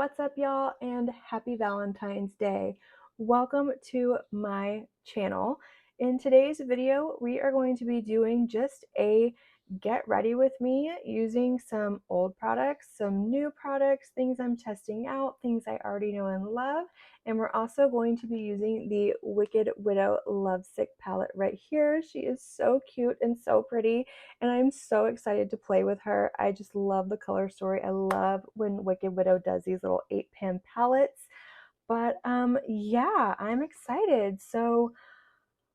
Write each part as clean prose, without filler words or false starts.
What's up, y'all, and happy Valentine's Day. Welcome to my channel. In today's video, we are going to be doing just a get ready with me using some old products, some new products, things I'm testing out, things I already know and love. And we're also going to be using the Wicked Widow Lovesick palette right here. She is so cute and so pretty, and I'm so excited to play with her. I just love the color story. I love when Wicked Widow does these little 8-pan palettes. But yeah, I'm excited. So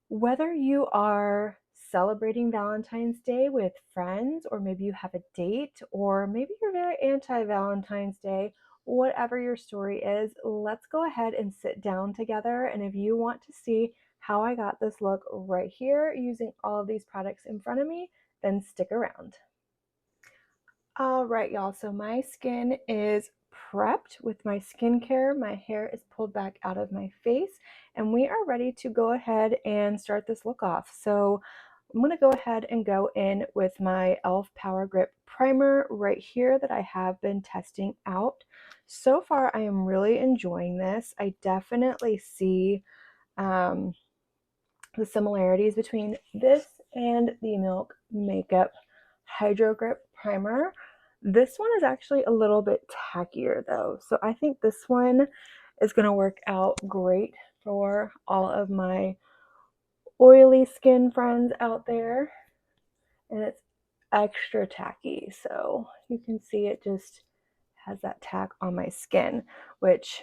whether you are celebrating Valentine's Day with friends, or maybe you have a date, or maybe you're very anti-Valentine's Day, whatever your story is, let's go ahead and sit down together. And if you want to see how I got this look right here using all of these products in front of me, then stick around. All right, y'all, so my skin is prepped with my skincare. My hair is pulled back out of my face, and we are ready to go ahead and start this look off. So I'm going to go ahead and go in with my e.l.f. Power Grip Primer right here that I have been testing out. So far, I am really enjoying this. I definitely see the similarities between this and the Milk Makeup Hydro Grip Primer. This one is actually a little bit tackier though, so I think this one is going to work out great for all of my oily skin friends out there. And it's extra tacky, so you can see it just has that tack on my skin, which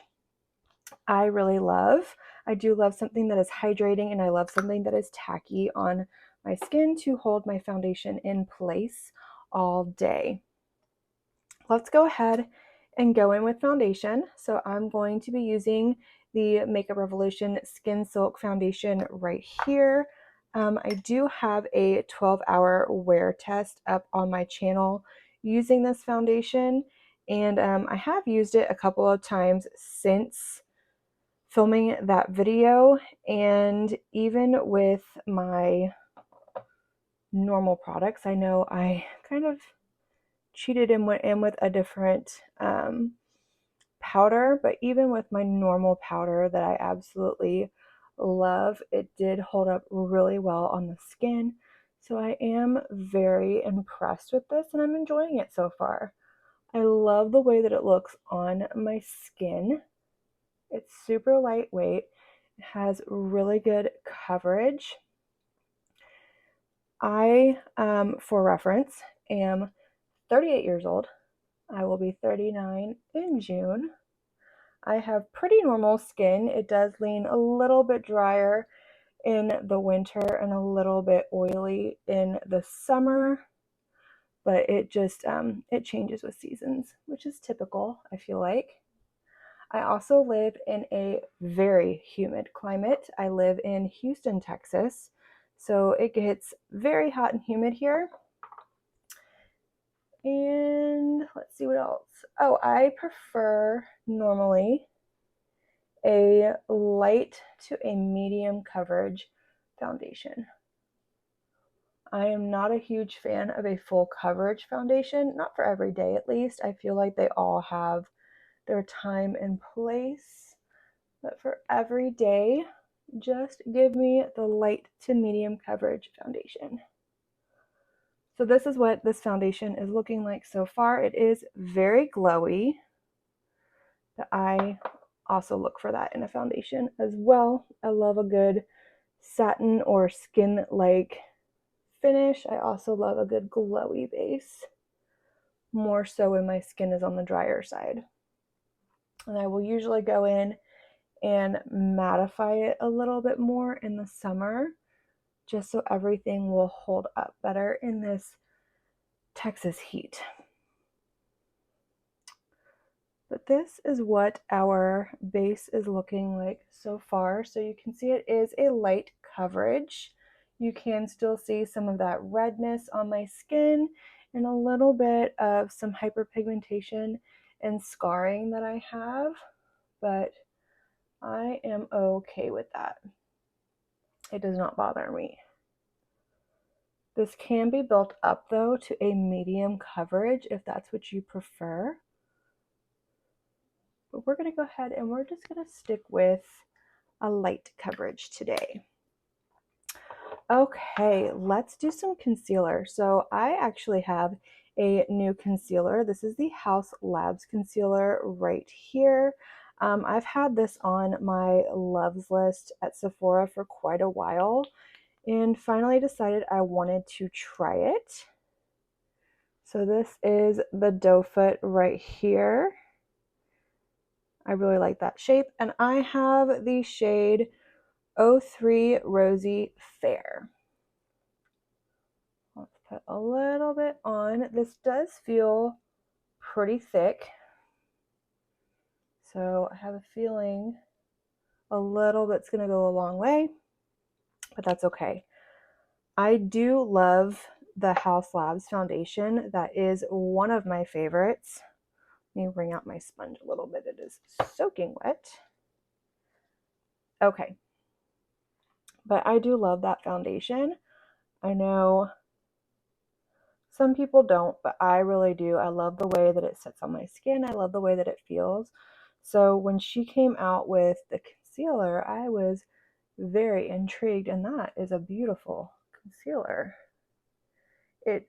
I really love. I do love something that is hydrating, and I love something that is tacky on my skin to hold my foundation in place all day. Let's go ahead and go in with foundation. So I'm going to be using the Makeup Revolution Skin Silk Foundation right here. I do have a 12-hour wear test up on my channel using this foundation, and I have used it a couple of times since filming that video, and even with my normal products, I know I kind of cheated and went in with a different powder, but even with my normal powder that I absolutely love, it did hold up really well on the skin. So I am very impressed with this, and I'm enjoying it so far. I love the way that it looks on my skin. It's super lightweight. It has really good coverage. I, for reference, am 38 years old. I will be 39 in June. I have pretty normal skin. It does lean a little bit drier in the winter and a little bit oily in the summer, but it just it changes with seasons, which is typical, I feel like. I also live in a very humid climate. I live in Houston, Texas, so it gets very hot and humid here. And let's see what else. Oh, I prefer normally a light to a medium coverage foundation. I am not a huge fan of a full coverage foundation, not for every day at least. I feel like they all have their time and place, but for every day, just give me the light to medium coverage foundation. So this is what this foundation is looking like so far. It is very glowy, but I also look for that in a foundation as well. I love a good satin or skin-like finish. I also love a good glowy base, more so when my skin is on the drier side. And I will usually go in and mattify it a little bit more in the summer, just so everything will hold up better in this Texas heat. But this is what our base is looking like so far. So you can see it is a light coverage. You can still see some of that redness on my skin and a little bit of some hyperpigmentation and scarring that I have, but I am okay with that. It does not bother me. This can be built up though to a medium coverage if that's what you prefer. but we're going to go ahead and we're just going to stick with a light coverage today. Okay, let's do some concealer. So I actually have a new concealer. This is the Haus Labs concealer right here. I've had this on my loves list at Sephora for quite a while and finally decided I wanted to try it. So this is the doe foot right here. I really like that shape, and I have the shade 03 Rosy Fair. Let's put a little bit on. This does feel pretty thick, so I have a feeling a little bit's going to go a long way, but that's okay. I do love the Haus Labs foundation. That is one of my favorites. Let me wring out my sponge a little bit. It is soaking wet. Okay. But I do love that foundation. I know some people don't, but I really do. I love the way that it sits on my skin. I love the way that it feels. So when she came out with the concealer, I was very intrigued, and that is a beautiful concealer. It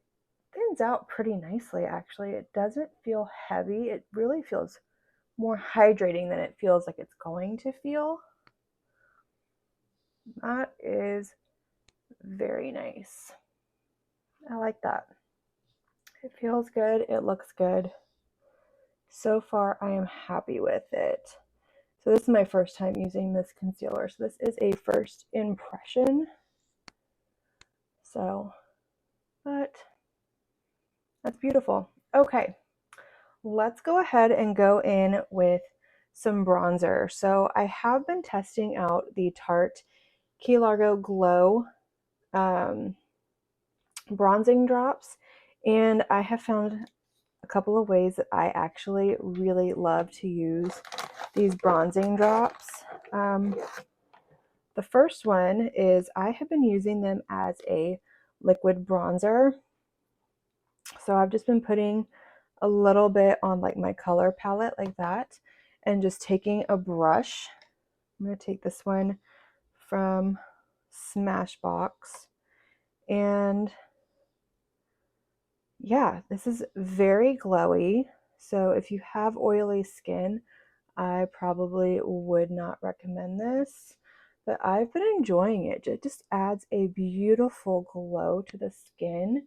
thins out pretty nicely, actually. It doesn't feel heavy. It really feels more hydrating than it feels like it's going to feel. That is very nice. I like that. It feels good. It looks good. So far, I am happy with it. So this is my first time using this concealer. So this is a first impression. So, but that's beautiful. Okay, let's go ahead and go in with some bronzer. So I have been testing out the Tarte Key Largo Glow bronzing drops, and I have found a couple of ways that I actually really love to use these bronzing drops. The first one is I have been using them as a liquid bronzer. So I've just been putting a little bit on like my color palette like that and just taking a brush. I'm going to take this one from Smashbox, and yeah, this is very glowy. So if you have oily skin, I probably would not recommend this, but I've been enjoying it. It just adds a beautiful glow to the skin.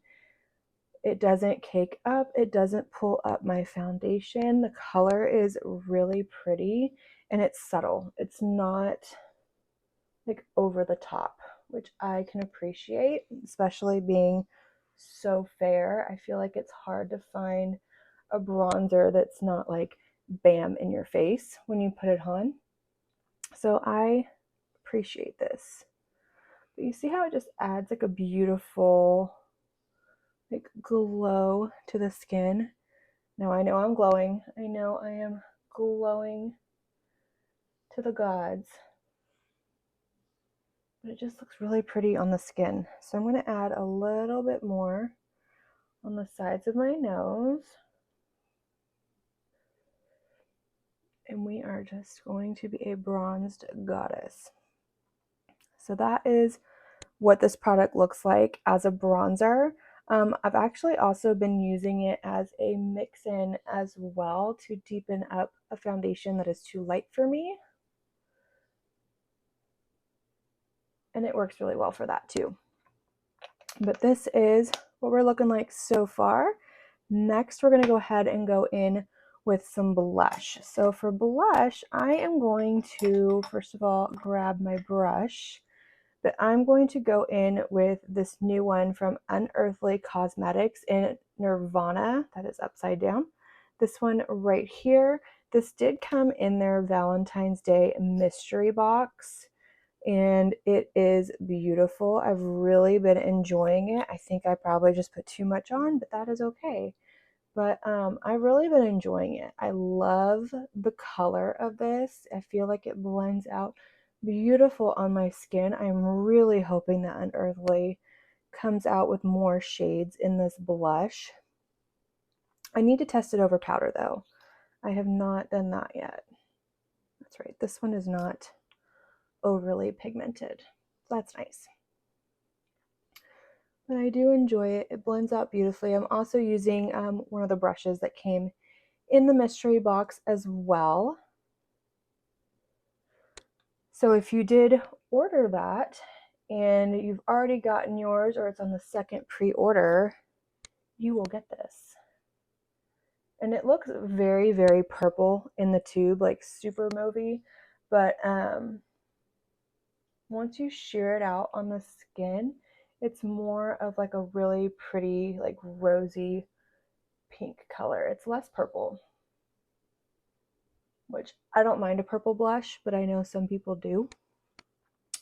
It doesn't cake up, it doesn't pull up my foundation. The color is really pretty and it's subtle. It's not like over the top, which I can appreciate, especially being so fair. I feel like it's hard to find a bronzer that's not like bam in your face when you put it on. So I appreciate this. But you see how it just adds like a beautiful like glow to the skin. Now I know I'm glowing. I know I am glowing to the gods. But it just looks really pretty on the skin. So I'm going to add a little bit more on the sides of my nose. And we are just going to be a bronzed goddess. So that is what this product looks like as a bronzer. I've actually also been using it as a mix-in as well to deepen up a foundation that is too light for me. And it works really well for that too. But this is what we're looking like so far. Next, we're going to go ahead and go in with some blush. So for blush, I am going to, first of all, grab my brush. But I'm going to go in with this new one from Unearthly Cosmetics in Nirvana. That is upside down. This one right here. This did come in their Valentine's Day mystery box, and it is beautiful. I've really been enjoying it. I think I probably just put too much on, but that is okay. But I've really been enjoying it. I love the color of this. I feel like it blends out beautiful on my skin. I'm really hoping that Unearthly comes out with more shades in this blush. I need to test it over powder though. I have not done that yet. That's right. This one is not overly pigmented. That's nice. But I do enjoy it. It blends out beautifully. I'm also using one of the brushes that came in the mystery box as well. So if you did order that and you've already gotten yours or it's on the second pre-order, you will get this. And it looks very, very purple in the tube, like super mauvey, but once you shear it out on the skin, it's more of like a really pretty, like rosy pink color. It's less purple, which I don't mind a purple blush, but I know some people do.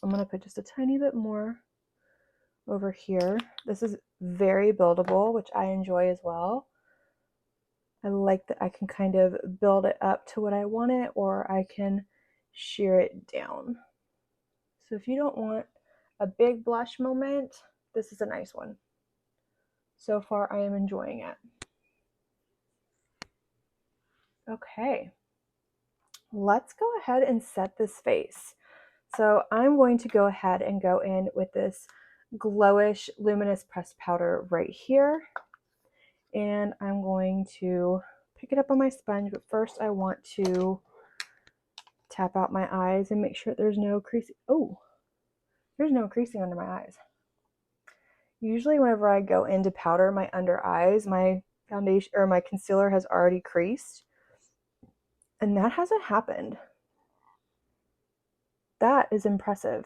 I'm going to put just a tiny bit more over here. This is very buildable, which I enjoy as well. I like that I can kind of build it up to what I want it, or I can shear it down. So if you don't want a big blush moment, this is a nice one. So far, I am enjoying it. Okay, let's go ahead and set this face. So I'm going to go ahead and go in with this glowish luminous pressed powder right here. And I'm going to pick it up on my sponge, but first I want to tap out my eyes and make sure there's no creasing. Oh, there's no creasing under my eyes. Usually whenever I go into powder my under eyes, my foundation or my concealer has already creased, and that hasn't happened. That is impressive.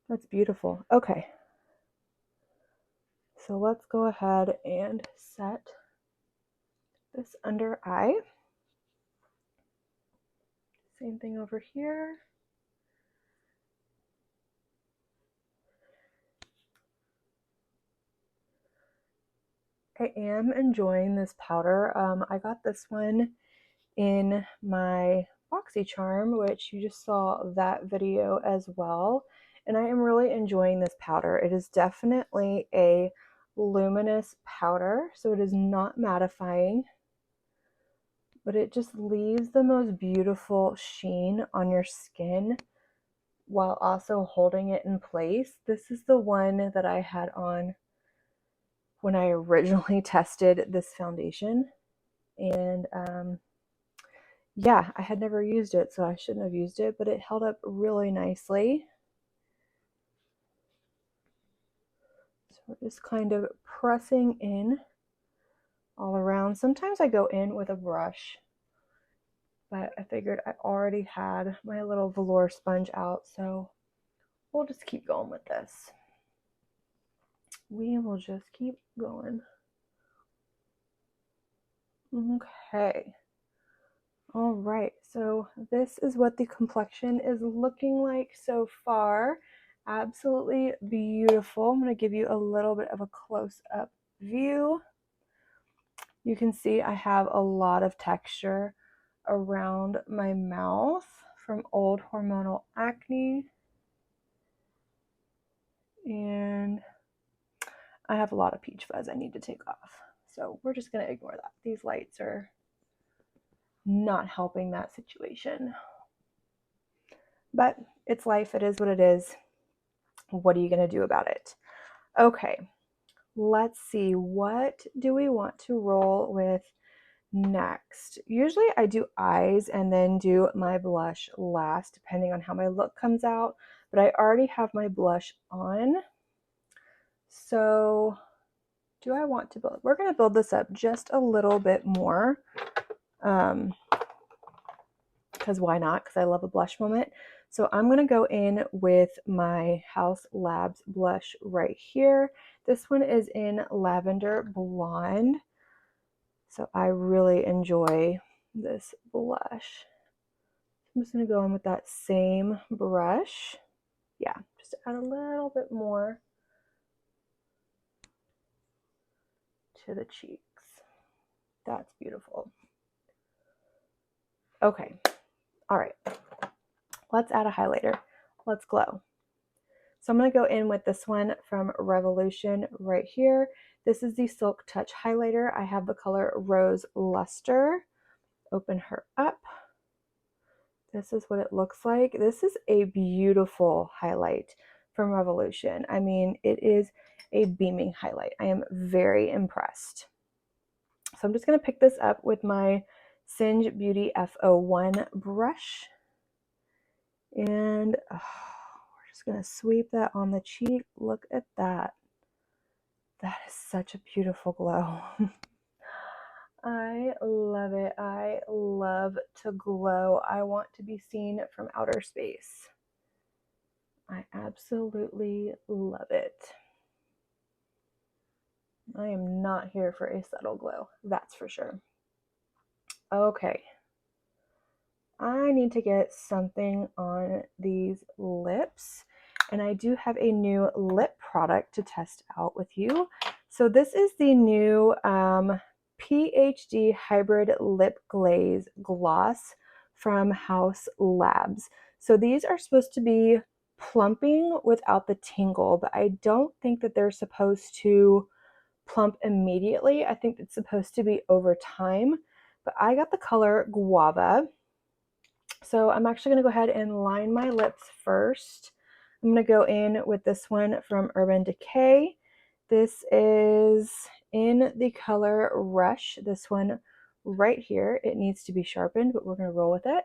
That's beautiful. Okay. So let's go ahead and set this under eye. Same thing over here. I am enjoying this powder. I got this one in my BoxyCharm, which you just saw that video as well. And I am really enjoying this powder. It is definitely a luminous powder, so it is not mattifying, but it just leaves the most beautiful sheen on your skin while also holding it in place. This is the one that I had on when I originally tested this foundation, and yeah, I had never used it, so I shouldn't have used it, but it held up really nicely. So we're just kind of pressing in all around. Sometimes I go in with a brush, but I figured I already had my little velour sponge out, so we'll just keep going with this. We will just keep going. Okay. All right, so this is what the complexion is looking like so far. Absolutely beautiful. I'm going to give you a little bit of a close-up view. You can see I have a lot of texture around my mouth from old hormonal acne. And I have a lot of peach fuzz I need to take off. So we're just going to ignore that. These lights are not helping that situation. But it's life. It is what it is. What are you going to do about it? Okay, let's see. What do we want to roll with next? Usually I do eyes and then do my blush last, depending on how my look comes out. But I already have my blush on. So do I want to build? We're going to build this up just a little bit more. Because why not? Because I love a blush moment. So I'm going to go in with my House Labs blush right here. This one is in Lavender Blonde. So I really enjoy this blush. I'm just going to go in with that same brush. Yeah, just add a little bit more to the cheeks. That's beautiful. Okay. All right. Let's add a highlighter. Let's glow. So I'm going to go in with this one from Revolution right here. This is the Silk Touch highlighter. I have the color Rose Luster. Open her up. this is what it looks like. This is a beautiful highlight from Revolution. I mean, it is a beaming highlight. I am very impressed. So I'm just going to pick this up with my Singe Beauty F01 brush. And we're just going to sweep that on the cheek. Look at that. That is such a beautiful glow. I love it. I love to glow. I want to be seen from outer space. I absolutely love it. I am not here for a subtle glow, that's for sure. Okay. I need to get something on these lips, and I do have a new lip product to test out with you. So this is the new PhD Hybrid Lip Glaze Gloss from House Labs. So these are supposed to be plumping without the tingle, but I don't think that they're supposed to plump immediately. I think it's supposed to be over time, but I got the color Guava. So I'm actually going to go ahead and line my lips first. I'm going to go in with this one from Urban Decay. This is in the color Rush. This one right here. It needs to be sharpened, but we're going to roll with it.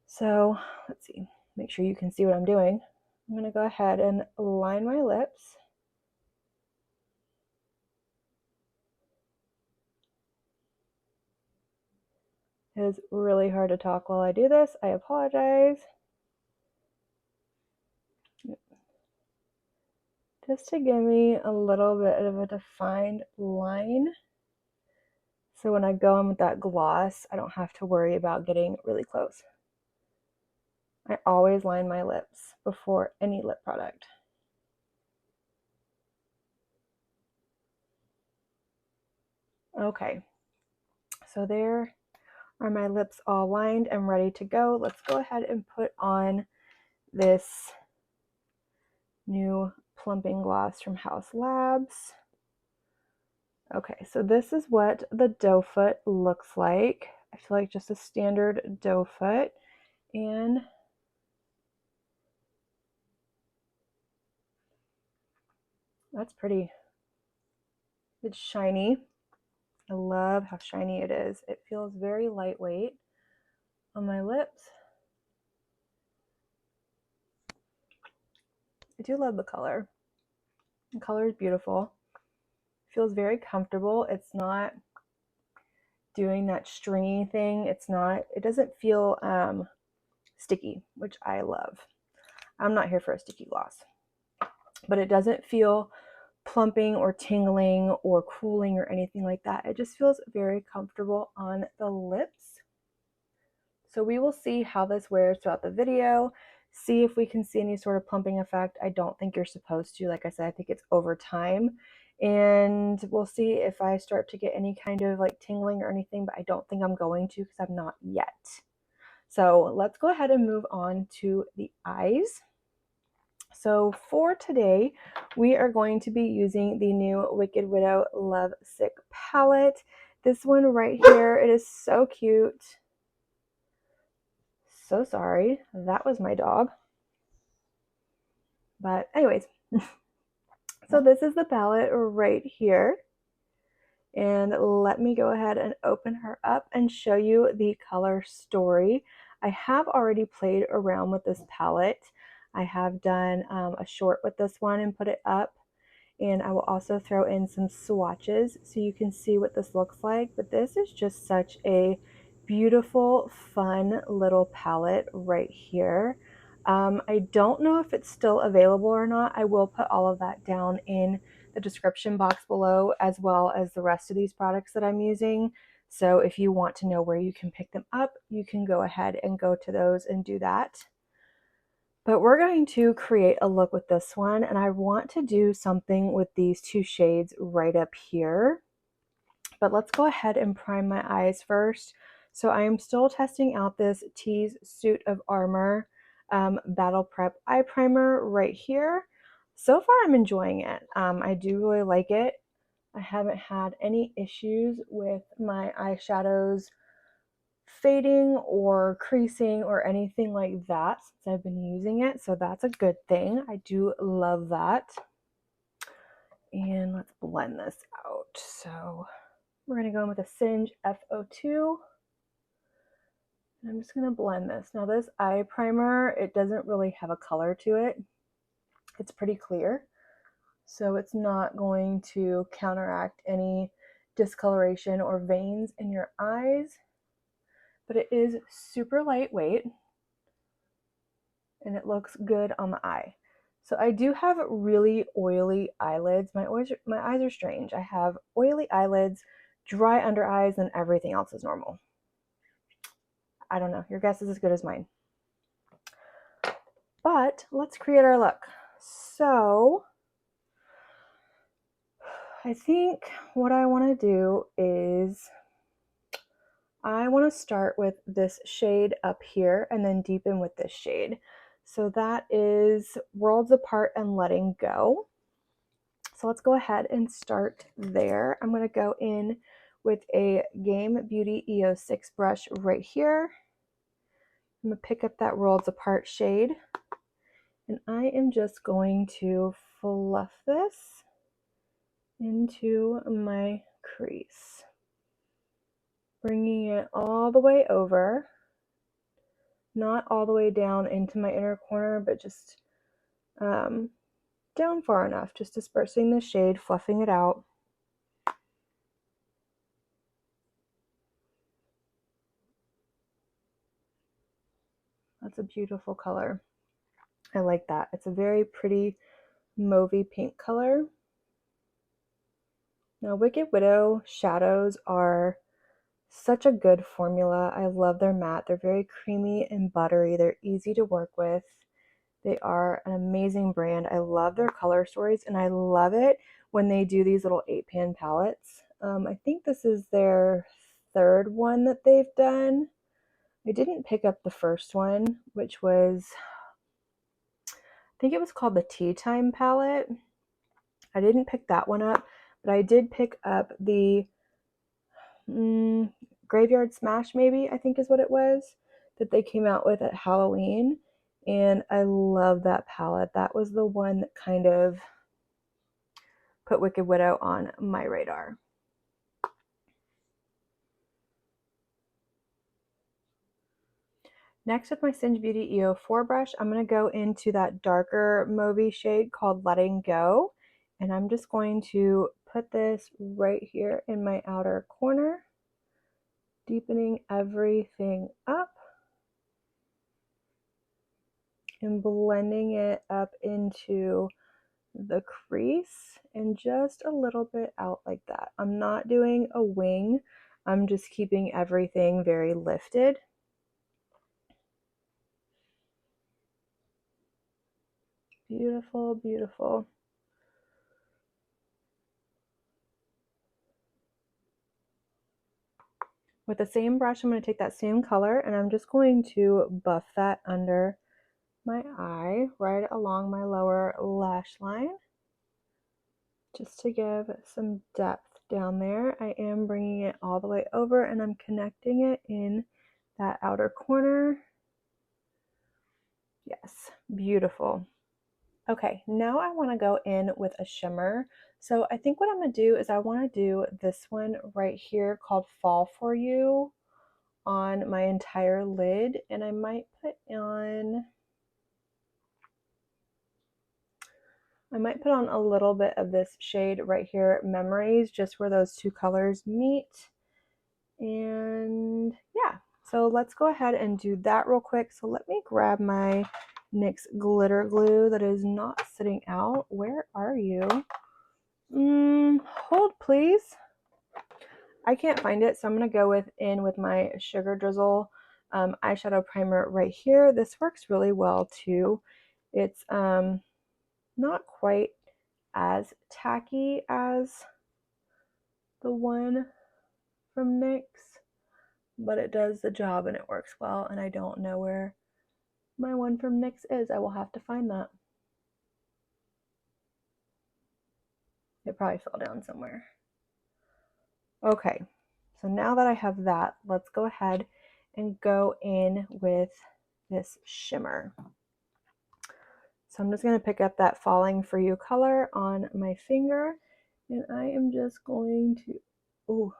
So let's see. Make sure you can see what I'm doing. I'm going to go ahead and line my lips. It is really hard to talk while I do this. I apologize. Just to give me a little bit of a defined line. So when I go in with that gloss, I don't have to worry about getting really close. I always line my lips before any lip product. Okay, so there are my lips all lined and ready to go. Let's go ahead and put on this new plumping gloss from House Labs. Okay, so this is what the doe foot looks like. I feel like just a standard doe foot, and that's pretty. It's shiny. I love how shiny it is. It feels very lightweight on my lips. I do love the color. The color is beautiful. It feels very comfortable. It's not doing that stringy thing. It doesn't feel sticky, which I love. I'm not here for a sticky gloss, but it doesn't feel plumping or tingling or cooling or anything like that. It just feels very comfortable on the lips. So we will see how this wears throughout the video, see if we can see any sort of plumping effect. I don't think you're supposed to. Like I said, I think it's over time. And we'll see if I start to get any kind of like tingling or anything, but I don't think I'm going to because I'm not yet. So let's go ahead and move on to the eyes. So for today, we are going to be using the new Wicked Widow Lovesick palette. This one right here, it is so cute. So sorry, that was my dog. But anyways, so this is the palette right here. And let me go ahead and open her up and show you the color story. I have already played around with this palette. I have done a short with this one and put it up. And I will also throw in some swatches so you can see what this looks like. But this is just such a beautiful, fun little palette right here. I don't know if it's still available or not. I will put all of that down in the description box below, as well as the rest of these products that I'm using. So if you want to know where you can pick them up, you can go ahead and go to those and do that. But we're going to create a look with this one, and I want to do something with these two shades right up here. But let's go ahead and prime my eyes first. So I am still testing out this Tease Suit of Armor Battle Prep Eye Primer right here. So far I'm enjoying it. I do really like it. I haven't had any issues with my eyeshadows fading or creasing or anything like that since I've been using it, so that's a good thing. I do love that. And let's blend this out. So we're going to go in with a Singe F02. And I'm just going to blend this. Now this eye primer, it doesn't really have a color to it. It's pretty clear, so it's not going to counteract any discoloration or veins in your eyes, but it is super lightweight and it looks good on the eye. So I do have really oily eyelids. My eyes are strange. I have oily eyelids, dry under eyes, and everything else is normal. I don't know. Your guess is as good as mine. But let's create our look. So I think what I want to do is I want to start with this shade up here and then deepen with this shade. So that is Worlds Apart and Letting Go. So let's go ahead and start there. I'm going to go in with a Game Beauty EO6 brush right here. I'm going to pick up that Worlds Apart shade, and I am just going to fluff this into my crease, bringing it all the way over, not all the way down into my inner corner, but just down far enough, just dispersing the shade, fluffing it out. That's a beautiful color. I like that. It's a very pretty mauvey pink color. Now, Wicked Widow shadows are such a good formula. I love their matte. They're very creamy and buttery. They're easy to work with. They are an amazing brand. I love their color stories, and I love it when they do these little 8-pan palettes. I think this is their third one that they've done. I didn't pick up the first one, which was, I think it was called the Tea Time palette. I didn't pick that one up, but I did pick up the Graveyard Smash, maybe, I think is what it was, that they came out with at Halloween. And I love that palette. That was the one that kind of put Wicked Widow on my radar. Next, with my Singe Beauty EO4 brush, I'm going to go into that darker mauvey shade called Letting Go. And I'm just going to put this right here in my outer corner, deepening everything up and blending it up into the crease and just a little bit out like that. I'm not doing a wing. I'm just keeping everything very lifted. Beautiful, beautiful. With the same brush, I'm going to take that same color and I'm just going to buff that under my eye, right along my lower lash line, just to give some depth down there. I am bringing it all the way over and I'm connecting it in that outer corner. Yes, beautiful. Okay, now I want to go in with a shimmer. So I think what I'm going to do is I want to do this one right here called Fall For You on my entire lid, and I might put on a little bit of this shade right here, Memories, just where those two colors meet. And yeah, so let's go ahead and do that real quick. So let me grab my NYX glitter glue that is not sitting out. Where are you? Hold please. I can't find it, so I'm going to go in with my Sugar Drizzle eyeshadow primer right here. This works really well too. It's not quite as tacky as the one from NYX, but it does the job and it works well, and I don't know where my one from NYX is. I will have to find that. It probably fell down somewhere. Okay, so now that I have that, let's go ahead and go in with this shimmer. So I'm just going to pick up that Falling For You color on my finger, and I am just going to, ooh,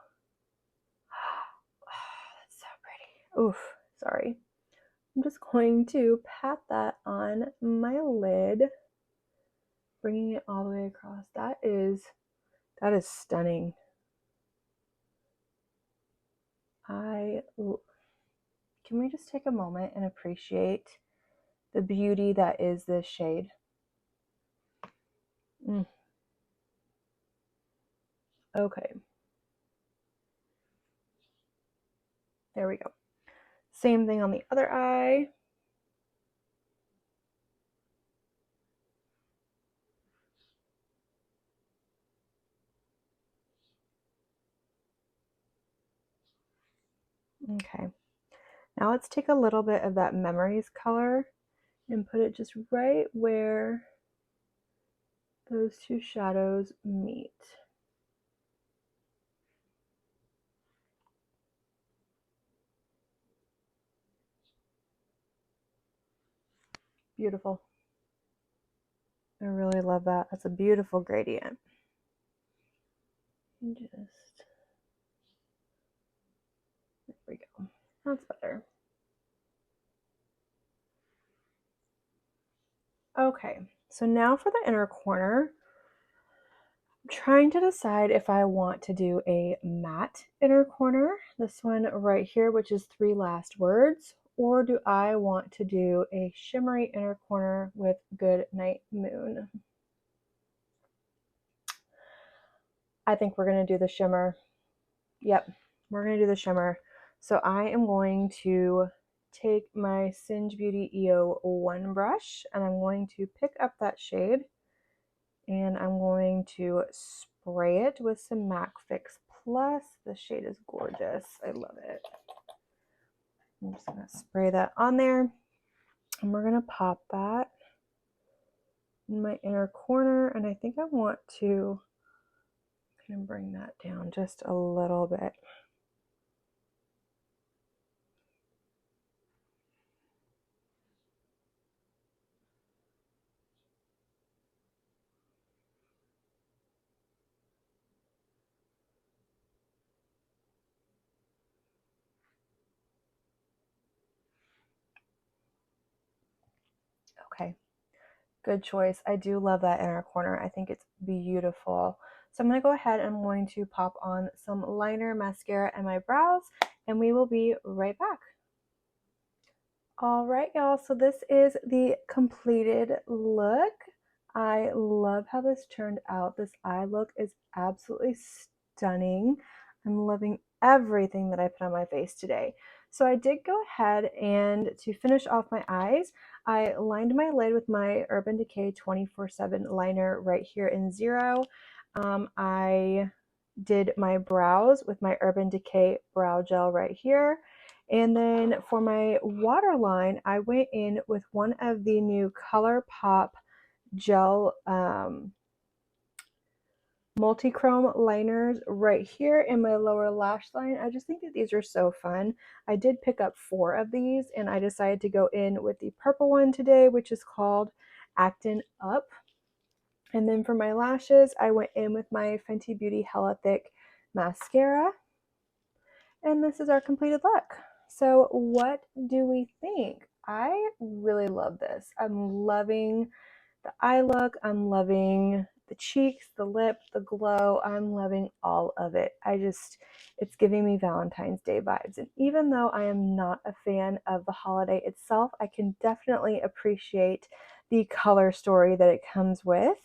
that's so pretty. Oof, sorry. I'm just going to pat that on my lid, bringing it all the way across. That is stunning. Can we just take a moment and appreciate the beauty that is this shade? Okay. There we go. Same thing on the other eye. Okay. Now let's take a little bit of that Memories color and put it just right where those two shadows meet. Beautiful. I really love that. That's a beautiful gradient. And just, there we go. That's better. Okay, so now for the inner corner, I'm trying to decide if I want to do a matte inner corner, this one right here, which is 3 last words, or do I want to do a shimmery inner corner with Good Night Moon? I think we're going to do the shimmer. Yep, we're going to do the shimmer. So I am going to take my Singe Beauty EO1 brush, and I'm going to pick up that shade, and I'm going to spray it with some MAC Fix Plus. The shade is gorgeous. I love it. I'm just going to spray that on there, and we're going to pop that in my inner corner, and I think I want to kind of bring that down just a little bit. Okay, good choice. I do love that inner corner. I think it's beautiful. So I'm going to go ahead and I'm going to pop on some liner, mascara, and my brows, and we will be right back. All right, y'all, so this is the completed look. I love how this turned out. This eye look is absolutely stunning. I'm loving everything that I put on my face today. So I did go ahead and to finish off my eyes, I lined my lid with my Urban Decay 24/7 liner right here in 0. I did my brows with my Urban Decay brow gel right here. And then for my waterline, I went in with one of the new ColourPop gel multi-chrome liners right here in my lower lash line. I just think that these are so fun. I did pick up 4 of these, and I decided to go in with the purple one today, which is called Actin' Up. And then for my lashes, I went in with my Fenty Beauty Hella Thick mascara. And this is our completed look. So what do we think? I really love this. I'm loving the eye look. I'm loving the cheeks, the lip, the glow. I'm loving all of it. It's giving me Valentine's Day vibes. And even though I am not a fan of the holiday itself, I can definitely appreciate the color story that it comes with.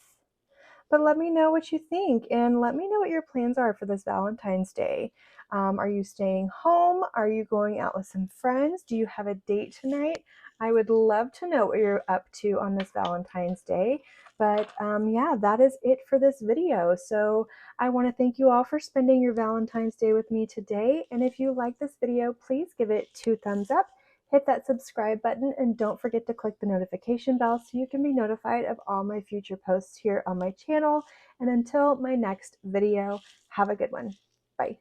But let me know what you think, and let me know what your plans are for this Valentine's Day. Are you staying home? Are you going out with some friends? Do you have a date tonight? I would love to know what you're up to on this Valentine's Day. But yeah, that is it for this video. So I want to thank you all for spending your Valentine's Day with me today. And if you like this video, please give it 2 thumbs up. Hit that subscribe button, and don't forget to click the notification bell so you can be notified of all my future posts here on my channel. And until my next video, have a good one. Bye.